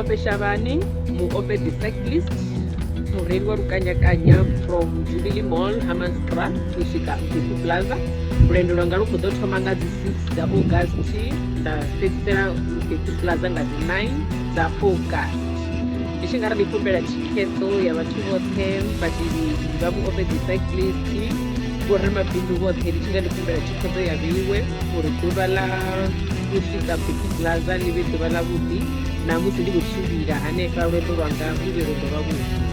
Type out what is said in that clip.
Muofhe Shavani, Muofhe The Cyclist, mureili warukanya-kanya from Jubilee Mall, Hammanskraal, kusvika Mpiku Plaza. Rwendo rwanga rwukuzothoma nga dzi 6 dza August ndafedzisira Mpiku Plaza nga dzi 9 dza August. Ndishi nga ndi kumbela thikhedzo ya vhathu vhoṱhe vhadivhi vha Muofhe The Cyclist, vhore mabindu vhoṱhe ndi tshi nga ndi kumbela thikhedzo ya vheiwe uri ḓuvha ḽa kusvika Mpiku Plaza ḽi vhe ḓuvha ḽavhuḓi, na musi ndi khou tshimbila hanefha lwendo lwanga lu vhe lwendo lwavhuḓi.